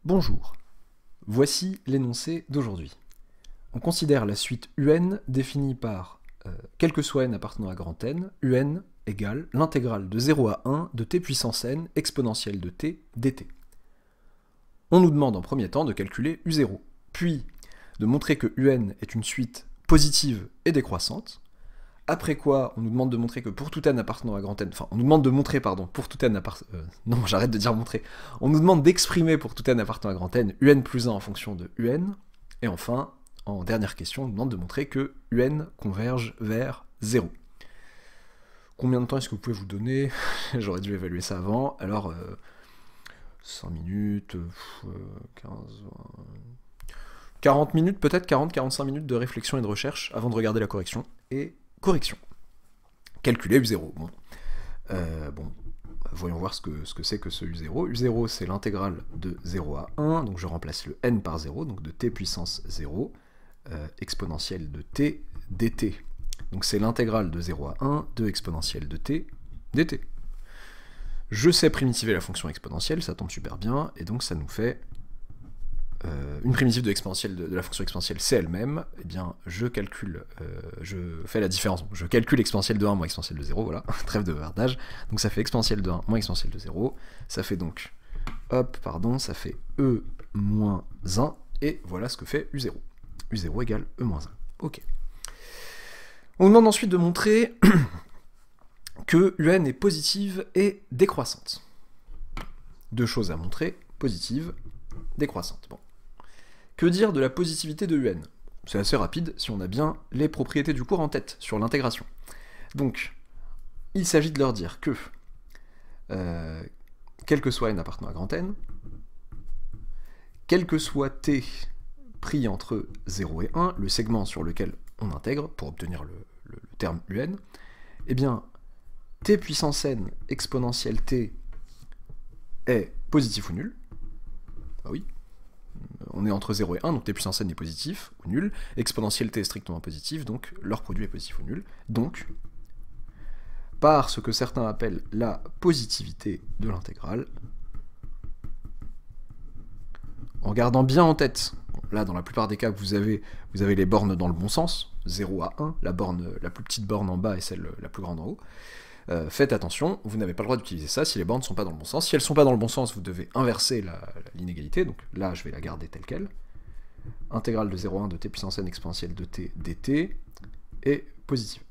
Bonjour, voici l'énoncé d'aujourd'hui. On considère la suite UN définie par quel que soit n appartenant à grand N, UN égale l'intégrale de 0 à 1 de t puissance n exponentielle de t dt. On nous demande en premier temps de calculer U0, puis de montrer que UN est une suite positive et décroissante, après quoi on nous demande de montrer que pour tout n appartenant à grand N, enfin on nous demande de montrer, pardon, pour tout n appartenant, non j'arrête de dire montrer, on nous demande d'exprimer pour tout n appartenant à grand N, UN plus 1 en fonction de UN, et enfin, en dernière question, on nous demande de montrer que UN converge vers 0. Combien de temps est-ce que vous pouvez vous donner? J'aurais dû évaluer ça avant, alors 5 minutes, 15... 40 minutes peut-être, 40-45 minutes de réflexion et de recherche avant de regarder la correction. Et correction. Calculer U0. Bon, voyons voir ce que c'est que ce U0. U0, c'est l'intégrale de 0 à 1, donc je remplace le n par 0, donc de t puissance 0, exponentielle de t dt. Donc c'est l'intégrale de 0 à 1 de exponentielle de t dt. Je sais primitiver la fonction exponentielle, ça tombe super bien, et donc ça nous fait une primitive de la fonction exponentielle, c'est elle-même, eh bien je calcule, je fais la différence, je calcule exponentielle de 1 moins exponentielle de 0, voilà, trêve de bavardage, donc ça fait exponentielle de 1 moins exponentielle de 0, ça fait donc, hop, pardon, ça fait e moins 1, et voilà ce que fait U0. U0 égale e moins 1, ok. On nous demande ensuite de montrer que UN est positive et décroissante. Deux choses à montrer, positive, décroissante. Bon. Que dire de la positivité de UN? C'est assez rapide si on a bien les propriétés du cours en tête sur l'intégration. Donc, il s'agit de leur dire que, quel que soit n appartenant à grand N, quel que soit t pris entre 0 et 1, le segment sur lequel on intègre pour obtenir le terme UN, eh bien, t puissance n exponentielle t est positif ou nul. Ah oui, on est entre 0 et 1, donc t puissance n est positif ou nul, exponentielle t est strictement positif, donc leur produit est positif ou nul. Donc, par ce que certains appellent la positivité de l'intégrale, en gardant bien en tête, là dans la plupart des cas vous avez les bornes dans le bon sens, 0 à 1, la plus petite borne en bas et celle la plus grande en haut, faites attention, vous n'avez pas le droit d'utiliser ça si les bornes ne sont pas dans le bon sens. Si elles ne sont pas dans le bon sens, vous devez inverser l'inégalité, donc là je vais la garder telle quelle. Intégrale de 0 à 1 de t puissance n exponentielle de t dt est positive.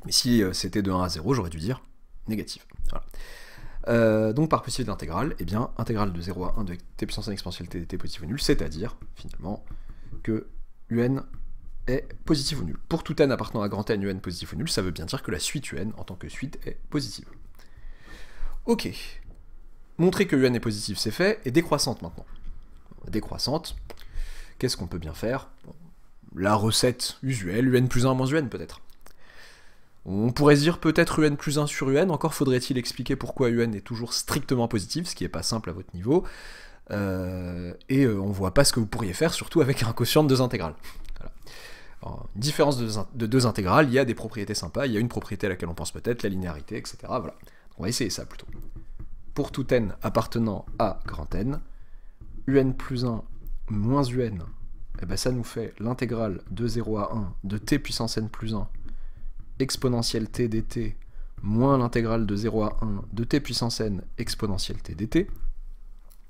Mais si c'était de 1 à 0, j'aurais dû dire négative. Voilà. Donc par possibilité d'intégrale, eh bien, intégrale de 0 à 1 de t puissance n exponentielle t dt positive ou nulle, c'est-à-dire, finalement, que UN est positif ou nul. Pour tout n appartenant à grand N, UN positif ou nul, ça veut bien dire que la suite UN, en tant que suite, est positive. Ok. Montrer que UN est positive, c'est fait, et décroissante maintenant. Décroissante, qu'est-ce qu'on peut bien faire? La recette usuelle, UN plus 1 moins UN peut-être. On pourrait se dire peut-être UN plus 1 sur UN, encore faudrait-il expliquer pourquoi UN est toujours strictement positif, ce qui n'est pas simple à votre niveau, et on voit pas ce que vous pourriez faire, surtout avec un quotient de deux intégrales. Voilà. Alors, différence de deux intégrales, il y a des propriétés sympas, il y a une propriété à laquelle on pense peut-être, la linéarité, etc. Voilà. On va essayer ça plutôt. Pour tout n appartenant à grand N, UN plus 1 moins UN, eh ben ça nous fait l'intégrale de 0 à 1 de t puissance n plus 1 exponentielle t dt moins l'intégrale de 0 à 1 de t puissance n exponentielle t dt.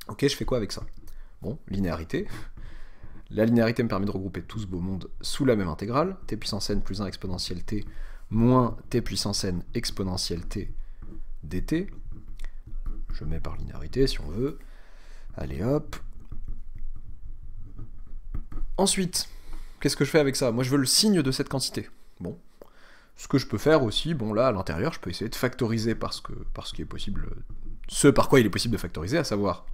Ok, je fais quoi avec ça? Bon, linéarité. La linéarité me permet de regrouper tout ce beau monde sous la même intégrale, t puissance n plus 1 exponentielle t moins t puissance n exponentielle t dt. Je mets par linéarité si on veut. Allez hop. Ensuite, qu'est-ce que je fais avec ça? Moi je veux le signe de cette quantité. Bon. Ce que je peux faire aussi, bon là à l'intérieur, je peux essayer de factoriser par ce qui est possible, ce par quoi il est possible de factoriser, à savoir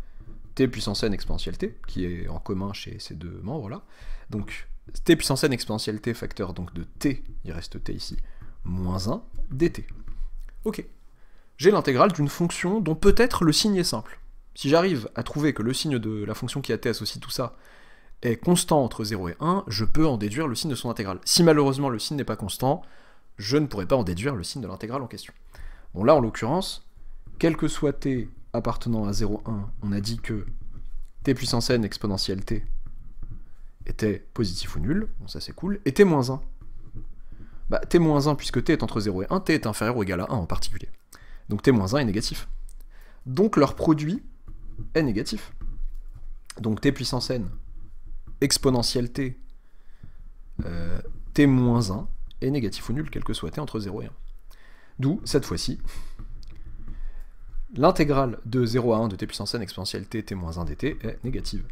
t puissance n exponentielle t, qui est en commun chez ces deux membres là. Donc t puissance n exponentielle t facteur donc de t, il reste t ici, moins 1 dt. Ok. J'ai l'intégrale d'une fonction dont peut-être le signe est simple. Si j'arrive à trouver que le signe de la fonction qui a t associe tout ça est constant entre 0 et 1, je peux en déduire le signe de son intégrale. Si malheureusement le signe n'est pas constant, je ne pourrais pas en déduire le signe de l'intégrale en question. Bon là, en l'occurrence, quel que soit t appartenant à 0,1, on a dit que t puissance n exponentielle t était positif ou nul, bon ça c'est cool, et t-1. Bah t-1, puisque t est entre 0 et 1, t est inférieur ou égal à 1 en particulier. Donc t-1 est négatif. Donc leur produit est négatif. Donc t puissance n exponentielle t t-1 est négatif ou nul, quel que soit t entre 0 et 1. D'où, cette fois-ci, l'intégrale de 0 à 1 de t puissance n exponentielle t t-1 dt est négative.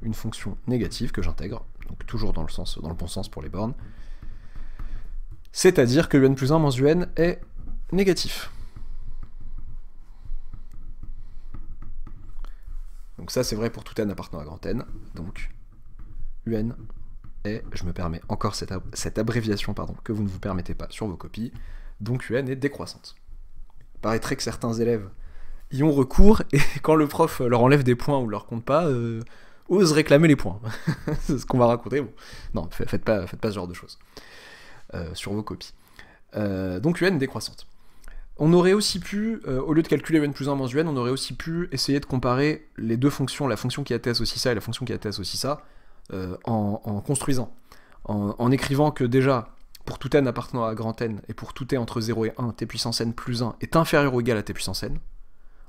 Une fonction négative que j'intègre, donc toujours dans le bon sens pour les bornes. C'est-à-dire que un plus 1 moins un est négatif. Donc ça c'est vrai pour tout n appartenant à grand N. Donc un est, je me permets encore cette abréviation que vous ne vous permettez pas sur vos copies, donc un est décroissante. Il paraîtrait que certains élèves y ont recours, et quand le prof leur enlève des points ou leur compte pas, osent réclamer les points. C'est ce qu'on va raconter. Bon. Non, faites pas ce genre de choses sur vos copies. Donc un est décroissante. On aurait aussi pu, au lieu de calculer un plus 1 moins un, on aurait aussi pu essayer de comparer les deux fonctions, la fonction qui a t associe ça et la fonction qui a t associe ça, en construisant, en écrivant que déjà, pour tout n appartenant à grand N, et pour tout t entre 0 et 1, t puissance n plus 1 est inférieur ou égal à t puissance n,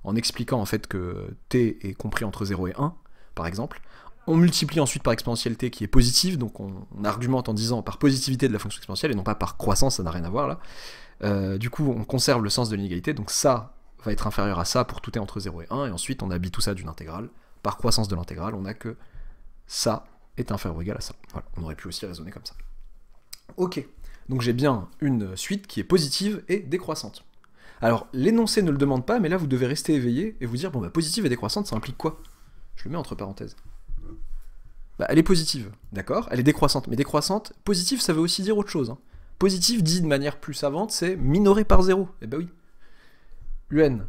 en expliquant en fait que t est compris entre 0 et 1, par exemple. On multiplie ensuite par exponentielle t qui est positive, donc on argumente en disant par positivité de la fonction exponentielle, et non pas par croissance, ça n'a rien à voir là. Du coup, on conserve le sens de l'inégalité, donc ça va être inférieur à ça pour tout t entre 0 et 1, et ensuite on habille tout ça d'une intégrale. Par croissance de l'intégrale, on a que ça est inférieur ou égal à ça. Voilà, on aurait pu aussi raisonner comme ça. Ok, donc j'ai bien une suite qui est positive et décroissante. Alors, l'énoncé ne le demande pas, mais là vous devez rester éveillé et vous dire, bon bah positive et décroissante, ça implique quoi? Je le mets entre parenthèses. Bah, elle est positive, d'accord? Elle est décroissante, mais décroissante, positive ça veut aussi dire autre chose. Hein. Positive, dit de manière plus savante, c'est minoré par 0. Eh ben oui. Un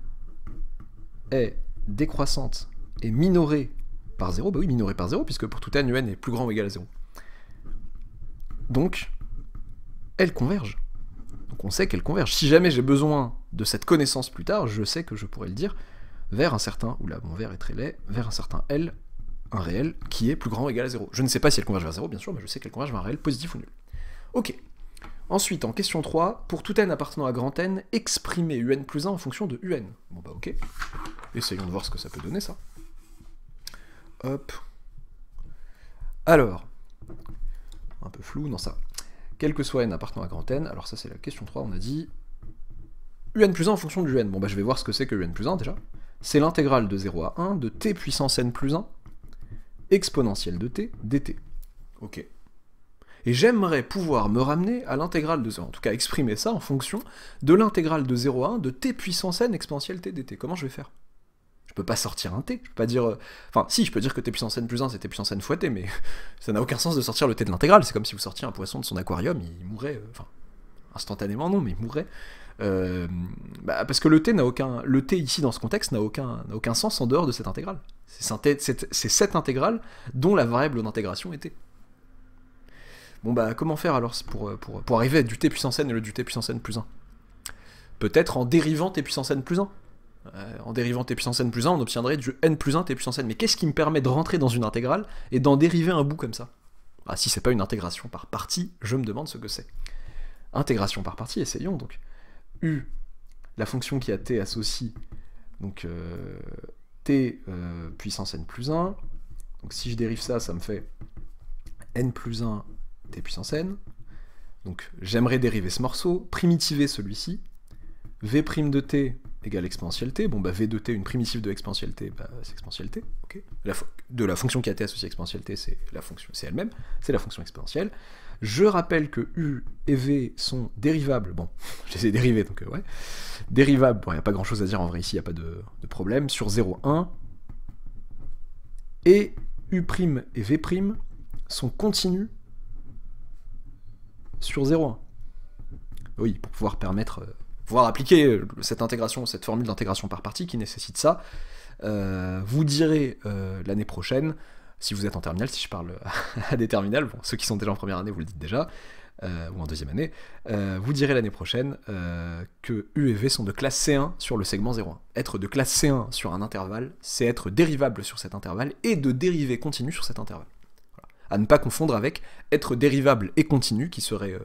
est décroissante et minorée par 0, bah oui, minorée par 0, puisque pour tout n, un est plus grand ou égal à 0. Donc, elle converge. Donc on sait qu'elle converge. Si jamais j'ai besoin de cette connaissance plus tard, je sais que je pourrais le dire vers un certain, oula, mon verre est très laid, vers un certain L, un réel, qui est plus grand ou égal à 0. Je ne sais pas si elle converge vers 0, bien sûr, mais je sais qu'elle converge vers un réel positif ou nul. Ok. Ensuite, en question 3, pour tout n appartenant à grand N, exprimez un plus 1 en fonction de un. Bon bah ok. Essayons de voir ce que ça peut donner, ça. Hop. Alors, un peu flou, non ça. Quel que soit n appartenant à grand N, alors ça c'est la question 3, on a dit un plus 1 en fonction du n. Bon bah je vais voir ce que c'est que un plus 1 déjà. C'est l'intégrale de 0 à 1 de t puissance n plus 1 exponentielle de t dt. Ok. Et j'aimerais pouvoir me ramener à l'intégrale de 0, en tout cas exprimer ça en fonction de l'intégrale de 0 à 1 de t puissance n exponentielle t dt. Comment je vais faire? Je peux pas sortir un t, je peux pas dire... Enfin, si, je peux dire que t puissance n plus 1 c'est t puissance n fois t, mais ça n'a aucun sens de sortir le t de l'intégrale, c'est comme si vous sortiez un poisson de son aquarium, il mourrait, enfin, instantanément non, mais il mourrait. Parce que le t ici dans ce contexte n'a aucun sens en dehors de cette intégrale. C'est cette intégrale dont la variable d'intégration est t. Bon bah comment faire alors pour arriver à du t puissance n et le du t puissance n plus 1? Peut-être en dérivant t puissance n plus 1. En dérivant t puissance n plus 1, on obtiendrait du n plus 1 t puissance n. Mais qu'est-ce qui me permet de rentrer dans une intégrale et d'en dériver un bout comme ça? Ah, si c'est pas une intégration par partie, je me demande ce que c'est. Intégration par partie, essayons donc. La fonction qui a t associe, donc t puissance n plus 1. Donc si je dérive ça, ça me fait n plus 1 t puissance n. Donc j'aimerais dériver ce morceau, primitiver celui-ci. V' de t égale exponentielle t. Bon bah v de t, une primitive de exponentielle t, bah, c'est exponentielle t. Okay. De la fonction qui a t associée à exponentielle t, c'est la fonction, c'est elle-même, c'est la fonction exponentielle. Je rappelle que u et v sont dérivables. Bon, je les ai dérivés, donc ouais. Dérivables, bon, il n'y a pas grand-chose à dire en vrai ici, il n'y a pas de problème. Sur 0, 1. Et u' et v' sont continus sur 0, 1. Oui, pour pouvoir pouvoir appliquer cette intégration, cette formule d'intégration par partie qui nécessite ça. Vous direz l'année prochaine, si vous êtes en terminale, si je parle à des terminales, bon, ceux qui sont déjà en première année, vous le dites déjà, ou en deuxième année, vous direz l'année prochaine que U et V sont de classe C1 sur le segment 0,1. Être de classe C1 sur un intervalle, c'est être dérivable sur cet intervalle et de dérivée continue sur cet intervalle. Voilà. À ne pas confondre avec être dérivable et continu, qui serait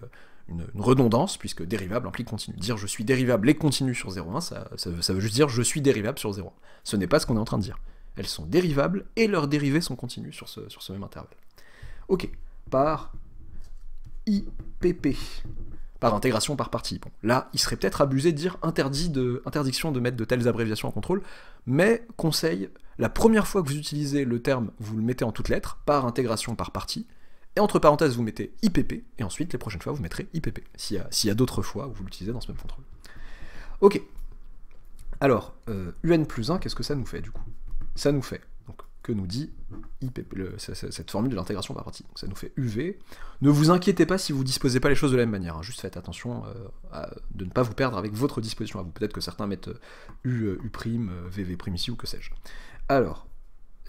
une redondance, puisque dérivable implique continu. Dire je suis dérivable et continu sur 0,1, ça veut juste dire je suis dérivable sur 0,1. Ce n'est pas ce qu'on est en train de dire. Elles sont dérivables et leurs dérivées sont continues sur ce même intervalle. Ok, par IPP, par intégration par partie. Bon, là, il serait peut-être abusé de dire interdiction de mettre de telles abréviations en contrôle, mais conseil, la première fois que vous utilisez le terme, vous le mettez en toutes lettres, par intégration par partie, et entre parenthèses, vous mettez IPP, et ensuite, les prochaines fois, vous mettrez IPP, s'il y a d'autres fois où vous l'utilisez dans ce même contrôle. Ok. Alors, UN plus 1, qu'est-ce que ça nous fait, du coup? Ça nous fait, donc, que nous dit IPP, cette formule de l'intégration par partie. Donc, ça nous fait UV. Ne vous inquiétez pas si vous ne disposez pas les choses de la même manière, hein. Juste faites attention de ne pas vous perdre avec votre disposition à vous. Peut-être que certains mettent U', VV' ici, ou que sais-je. Alors,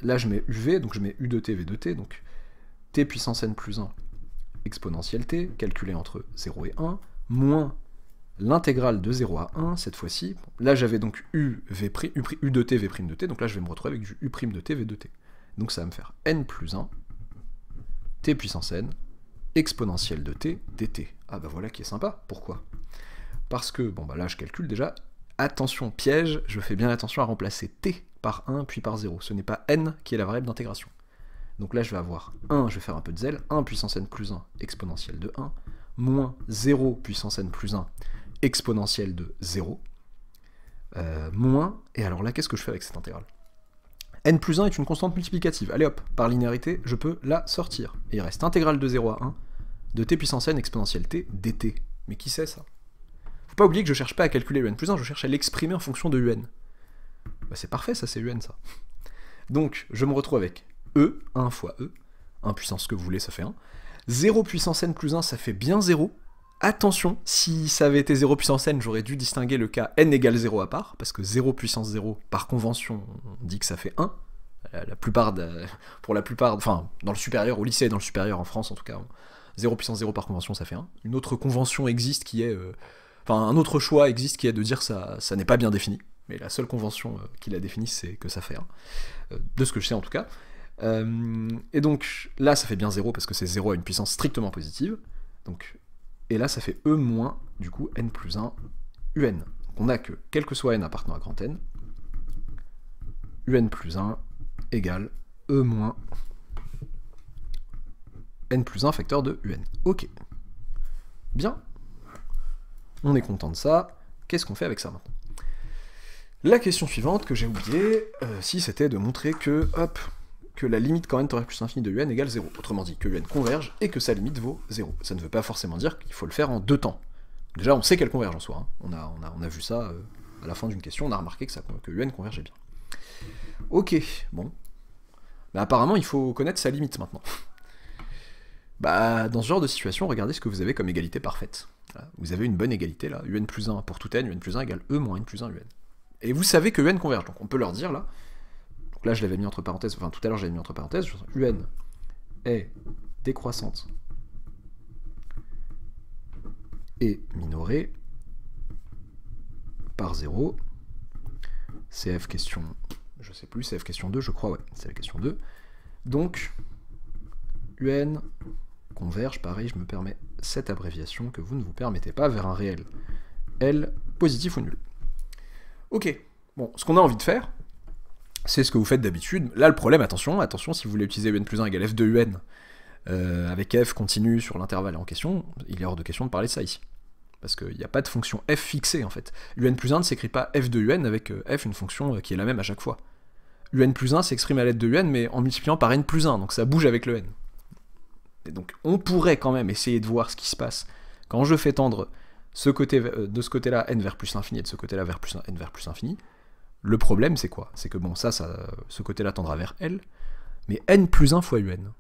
là, je mets UV, donc je mets U de T, V de T, donc T puissance N plus 1 exponentielle T, calculé entre 0 et 1, moins l'intégrale de 0 à 1, cette fois-ci. Là, j'avais donc U de T, V' de T, donc là, je vais me retrouver avec du U' de T, V de T. Donc ça va me faire N plus 1, T puissance N, exponentielle de T, dt. Ah bah voilà qui est sympa. Pourquoi? Parce que, bon bah là, je calcule déjà. Attention, piège, je fais bien attention à remplacer T par 1, puis par 0. Ce n'est pas N qui est la variable d'intégration. Donc là, je vais avoir 1, je vais faire un peu de zèle, 1 puissance N plus 1, exponentielle de 1, moins 0 puissance N plus 1, exponentielle de 0, moins, et alors là, qu'est-ce que je fais avec cette intégrale? N plus 1 est une constante multiplicative. Allez hop, par linéarité, je peux la sortir. Et il reste intégrale de 0 à 1, de t puissance n exponentielle t, dt. Mais qui sait ça? Faut pas oublier que je cherche pas à calculer un plus 1, je cherche à l'exprimer en fonction de un. Bah c'est parfait, ça c'est un ça. Donc, je me retrouve avec E, 1 fois E, 1 puissance ce que vous voulez, ça fait 1. 0 puissance n plus 1, ça fait bien 0. Attention, si ça avait été 0 puissance n, j'aurais dû distinguer le cas n égale 0 à part, parce que 0 puissance 0, par convention, on dit que ça fait 1. Pour la plupart, enfin, dans le supérieur, au lycée et dans le supérieur en France en tout cas, 0 puissance 0 par convention, ça fait 1. Une autre convention existe qui est... Enfin, un autre choix existe qui est de dire que ça n'est pas bien défini, mais la seule convention qui la définit, c'est que ça fait 1. De ce que je sais en tout cas. Et donc, là, ça fait bien 0, parce que c'est 0 à une puissance strictement positive. Donc... Et là, ça fait E moins, du coup, n plus 1, un. Donc on a que, quel que soit n appartenant à grand n, un plus 1 égale E moins n plus 1 facteur de un. Ok. Bien. On est content de ça. Qu'est-ce qu'on fait avec ça maintenant? La question suivante que j'ai oubliée, si c'était de montrer que, hop, que la limite quand n plus infini de un égale 0. Autrement dit, que un converge et que sa limite vaut 0. Ça ne veut pas forcément dire qu'il faut le faire en 2 temps. Déjà, on sait qu'elle converge en soi. Hein. On a vu ça à la fin d'une question, on a remarqué que un convergeait bien. Ok, bon. Mais apparemment, il faut connaître sa limite maintenant. Bah, dans ce genre de situation, regardez ce que vous avez comme égalité parfaite. Voilà. Vous avez une bonne égalité là, un plus 1 pour tout n, un plus 1 égale E moins n plus 1 un. Et vous savez que un converge, donc on peut leur dire là, donc là, je l'avais mis entre parenthèses, enfin tout à l'heure, j'avais mis entre parenthèses, un est décroissante et minorée par 0. CF question, je sais plus, CF question 2, je crois, ouais, c'est la question 2. Donc, un converge, pareil, je me permets cette abréviation que vous ne vous permettez pas, vers un réel L positif ou nul. Ok, bon, ce qu'on a envie de faire, c'est ce que vous faites d'habitude. Là, le problème, attention, si vous voulez utiliser un plus 1 égale f de un, avec f continu sur l'intervalle en question, il est hors de question de parler de ça ici. Parce qu'il n'y a pas de fonction f fixée, en fait. un plus 1 ne s'écrit pas f de un avec f, une fonction qui est la même à chaque fois. un plus 1 s'exprime à l'aide de un, mais en multipliant par n plus 1, donc ça bouge avec le n. Et donc, on pourrait quand même essayer de voir ce qui se passe quand je fais tendre ce côté, de ce côté-là n vers plus l'infini et de ce côté-là vers plus n vers plus l'infini. Le problème, c'est quoi? C'est que bon, ce côté-là tendra vers L, mais n plus 1 fois un.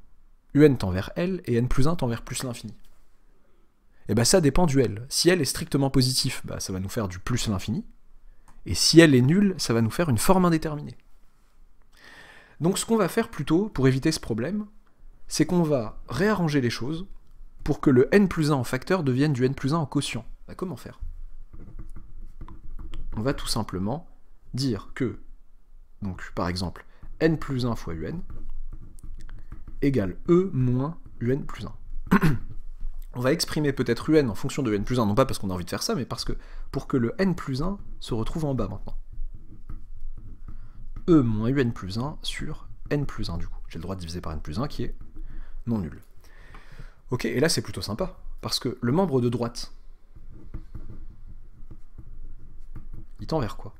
Un tend vers L, et n plus 1 tend vers plus l'infini. Et bah ça dépend du L. Si L est strictement positif, bah ça va nous faire du plus l'infini, et si L est nul, ça va nous faire une forme indéterminée. Donc ce qu'on va faire plutôt, pour éviter ce problème, c'est qu'on va réarranger les choses pour que le n plus 1 en facteur devienne du n plus 1 en quotient. Bah, comment faire? On va tout simplement dire que, donc par exemple, n plus 1 fois un égale e moins un plus 1. On va exprimer peut-être un en fonction de n plus 1, non pas parce qu'on a envie de faire ça, mais parce que pour que le n plus 1 se retrouve en bas maintenant. E moins un plus 1 sur n plus 1 du coup. J'ai le droit de diviser par n plus 1 qui est non nul. Ok, et là c'est plutôt sympa, parce que le membre de droite, il tend vers quoi?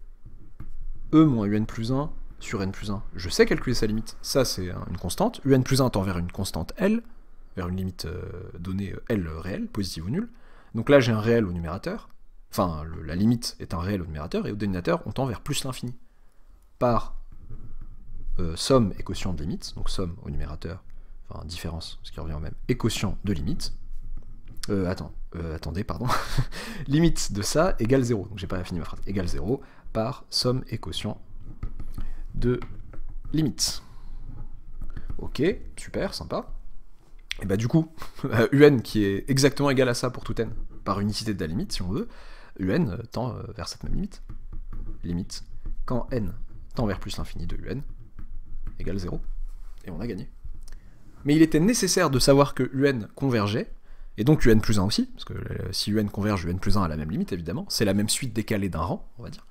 E moins un plus 1 sur n plus 1. Je sais calculer sa limite, ça c'est une constante. Un plus 1 tend vers une constante L, vers une limite donnée L réelle, positive ou nulle. Donc là j'ai un réel au numérateur, enfin la limite est un réel au numérateur, et au dénominateur on tend vers plus l'infini. Par somme et quotient de limite, donc somme au numérateur, enfin différence, ce qui revient au même, et quotient de limite. Attendez, pardon. Limite de ça égale 0, donc j'ai pas fini ma phrase, égale 0 par somme et quotient de limite. Ok, super, sympa. Et bah du coup, un qui est exactement égal à ça pour tout n, par unicité de la limite, si on veut, un tend vers cette même limite. Limite, quand n tend vers plus l'infini de un, égale 0, et on a gagné. Mais il était nécessaire de savoir que un convergeait, et donc un plus 1 aussi, parce que si un converge, un plus 1 a la même limite, évidemment, c'est la même suite décalée d'un rang, on va dire.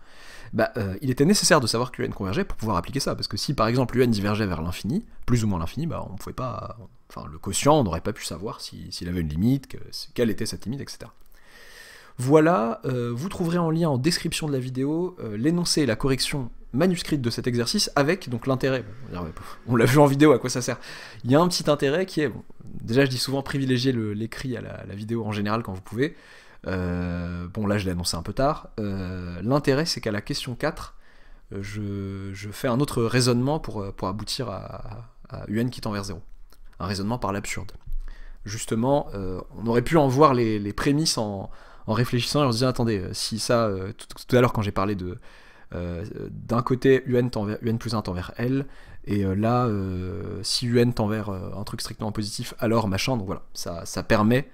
Bah, il était nécessaire de savoir que un convergeait pour pouvoir appliquer ça, parce que si par exemple un divergeait vers l'infini, plus ou moins l'infini, bah on pouvait pas, enfin le quotient, on n'aurait pas pu savoir s'il avait une limite, quelle était cette limite, etc. Voilà, vous trouverez en lien en description de la vidéo l'énoncé et la correction manuscrite de cet exercice avec donc l'intérêt. On l'a vu en vidéo, à quoi ça sert? Il y a un petit intérêt qui est, bon, déjà je dis souvent privilégier l'écrit à la vidéo en général quand vous pouvez. Bon là je l'ai annoncé un peu tard. L'intérêt c'est qu'à la question 4, je fais un autre raisonnement pour aboutir à un qui tend vers 0. Un raisonnement par l'absurde. Justement, on aurait pu en voir les prémices en réfléchissant et en se disant attendez, si ça, tout à l'heure quand j'ai parlé de d'un côté un plus 1 tend vers L, et là si un tend vers un truc strictement positif, alors machin, donc voilà, ça permet,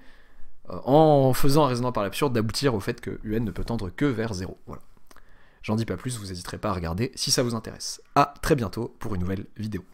en faisant un raisonnement par l'absurde, d'aboutir au fait que un ne peut tendre que vers 0. Voilà. J'en dis pas plus, vous n'hésiterez pas à regarder si ça vous intéresse. A très bientôt pour une nouvelle vidéo.